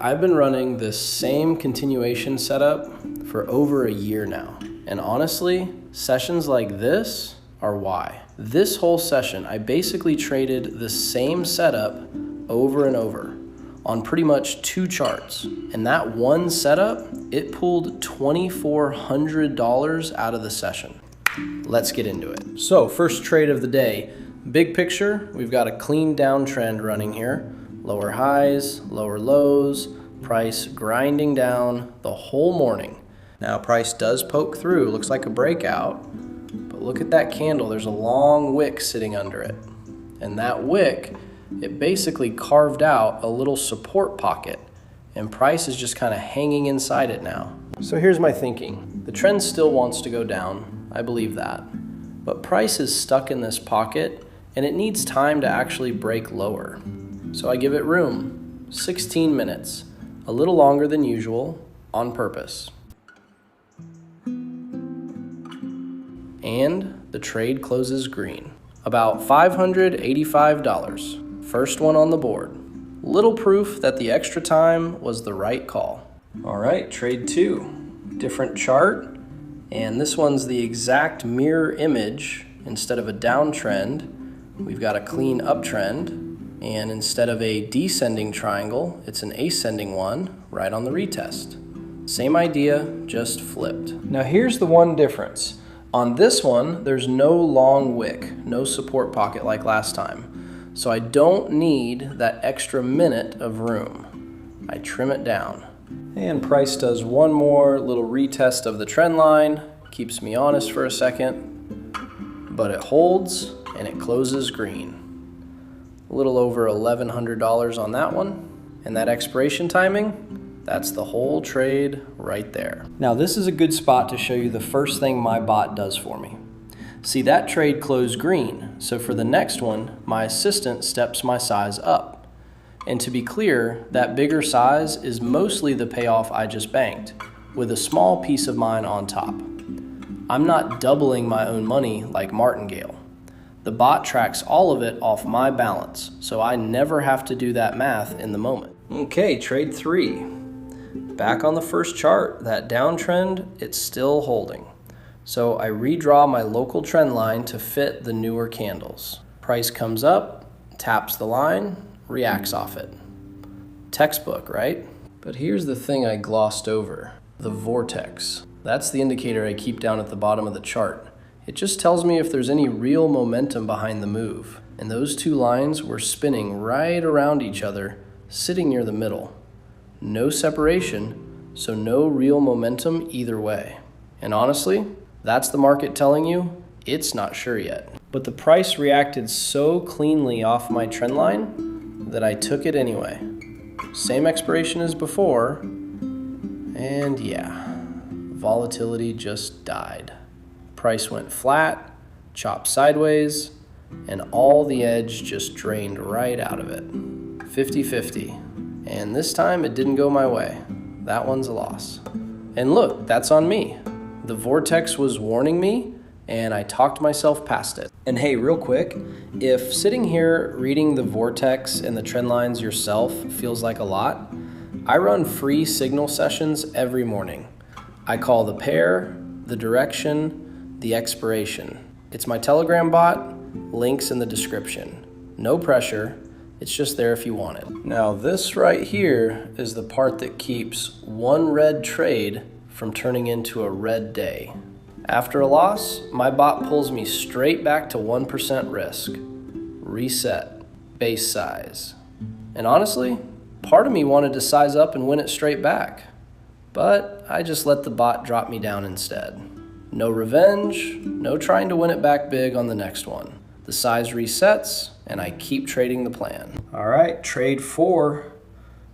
I've been running this same continuation setup for over a year now. And honestly, sessions like this are why. This whole session, I basically traded the same setup over and over on pretty much 2 charts. And that one setup, it pulled $2,400 out of the session. Let's get into it. So first trade of the day, big picture, we've got a clean downtrend running here. Lower highs, lower lows, price grinding down the whole morning. Now price does poke through, looks like a breakout, but look at that candle, there's a long wick sitting under it. And that wick, it basically carved out a little support pocket, and price is just kind of hanging inside it now. So here's my thinking. The trend still wants to go down, I believe that, but price is stuck in this pocket and it needs time to actually break lower. So I give it room, 16 minutes, a little longer than usual, on purpose. And the trade closes green. About $585, first one on the board. Little proof that the extra time was the right call. All right, trade 2, different chart, and this one's the exact mirror image. Instead of a downtrend, we've got a clean uptrend. And instead of a descending triangle, it's an ascending one right on the retest. Same idea, just flipped. Now here's the one difference. On this one, there's no long wick, no support pocket like last time. So I don't need that extra minute of room. I trim it down. And price does one more little retest of the trend line, keeps me honest for a second, but it holds and it closes green. A little over $1,100 on that one. And that expiration timing, that's the whole trade right there. Now this is a good spot to show you the first thing my bot does for me. See, that trade closed green, so for the next one, my assistant steps my size up. And to be clear, that bigger size is mostly the payoff I just banked, with a small piece of mine on top. I'm not doubling my own money like Martingale. The bot tracks all of it off my balance, so I never have to do that math in the moment. Okay, trade 3. Back on the first chart, that downtrend, it's still holding. So I redraw my local trend line to fit the newer candles. Price comes up, taps the line, reacts off it. Textbook, right? But here's the thing I glossed over, the vortex. That's the indicator I keep down at the bottom of the chart. It just tells me if there's any real momentum behind the move. And those 2 lines were spinning right around each other, sitting near the middle. No separation, so no real momentum either way. And honestly, that's the market telling you it's not sure yet. But the price reacted so cleanly off my trend line that I took it anyway. Same expiration as before, and yeah, volatility just died. Price went flat, chopped sideways, and all the edge just drained right out of it. 50-50. And this time it didn't go my way. That one's a loss. And look, that's on me. The vortex was warning me, and I talked myself past it. And hey, real quick, if sitting here reading the vortex and the trend lines yourself feels like a lot, I run free signal sessions every morning. I call the pair, the direction, the expiration. It's my Telegram bot, links in the description. No pressure, it's just there if you want it. Now this right here is the part that keeps one red trade from turning into a red day. After a loss, my bot pulls me straight back to 1% risk. Reset, base size. And honestly, part of me wanted to size up and win it straight back. But I just let the bot drop me down instead. No revenge, no trying to win it back big on the next one. The size resets, and I keep trading the plan. All right, trade 4.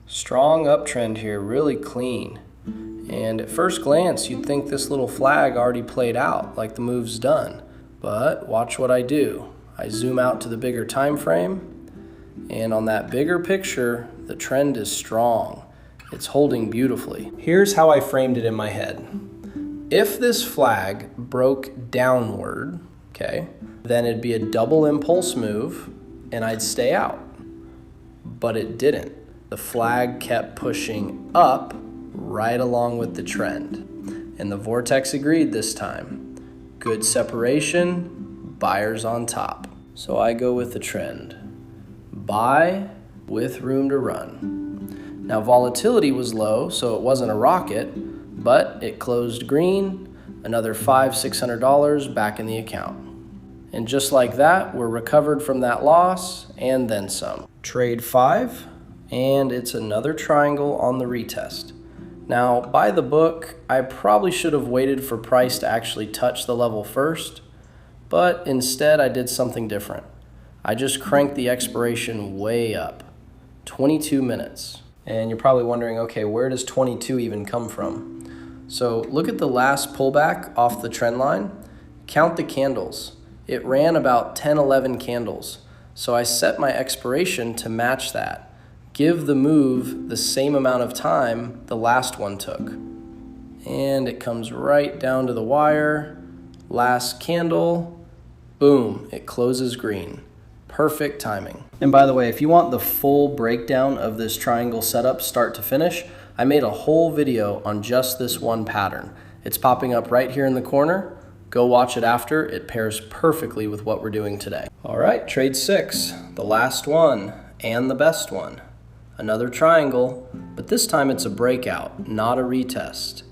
Strong uptrend here, really clean. And at first glance, you'd think this little flag already played out, like the move's done. But watch what I do. I zoom out to the bigger time frame, and on that bigger picture, the trend is strong. It's holding beautifully. Here's how I framed it in my head. If this flag broke downward, okay, then it'd be a double impulse move and I'd stay out. But it didn't. The flag kept pushing up right along with the trend. And the vortex agreed this time. Good separation, buyers on top. So I go with the trend. Buy with room to run. Now volatility was low, so it wasn't a rocket, but it closed green, another $500–600 back in the account. And just like that, we're recovered from that loss and then some. Trade 5, and it's another triangle on the retest. Now, by the book, I probably should have waited for price to actually touch the level first, but instead I did something different. I just cranked the expiration way up, 22 minutes. And you're probably wondering, okay, where does 22 even come from? So look at the last pullback off the trend line, count the candles. It ran about 10–11 candles. So I set my expiration to match that. Give the move the same amount of time the last one took. And it comes right down to the wire. Last candle, boom, it closes green. Perfect timing. And by the way, if you want the full breakdown of this triangle setup start to finish, I made a whole video on just this one pattern. It's popping up right here in the corner. Go watch it after. It pairs perfectly with what we're doing today. All right, trade 6, the last one and the best one. Another triangle, but this time it's a breakout, not a retest.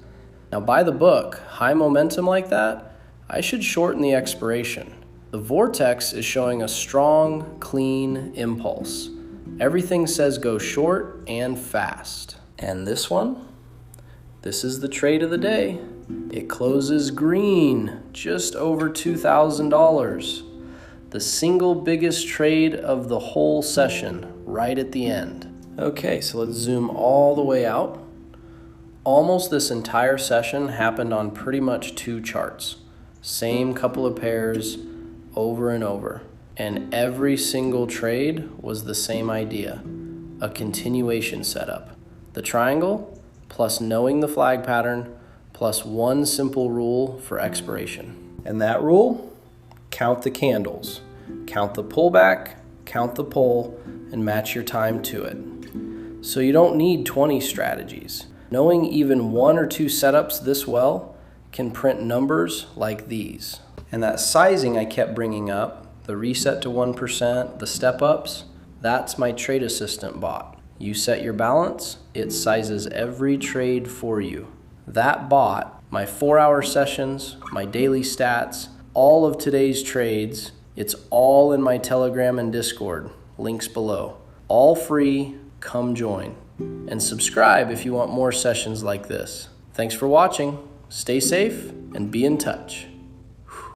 Now by the book, high momentum like that, I should shorten the expiration. The vortex is showing a strong, clean impulse. Everything says go short and fast. And this one, this is the trade of the day. It closes green, just over $2,000. The single biggest trade of the whole session, right at the end. Okay, so let's zoom all the way out. Almost this entire session happened on pretty much 2 charts. Same couple of pairs, over and over. And every single trade was the same idea, a continuation setup. The triangle, plus knowing the flag pattern, plus one simple rule for expiration. And that rule, count the candles. Count the pullback, count the pull, and match your time to it. So you don't need 20 strategies. Knowing even 1 or 2 setups this well can print numbers like these. And that sizing I kept bringing up, the reset to 1%, the step ups, that's my trade assistant bot. You set your balance, it sizes every trade for you. That bot, my 4-hour sessions, my daily stats, all of today's trades, it's all in my Telegram and Discord, links below. All free, come join. And subscribe if you want more sessions like this. Thanks for watching, stay safe, and be in touch.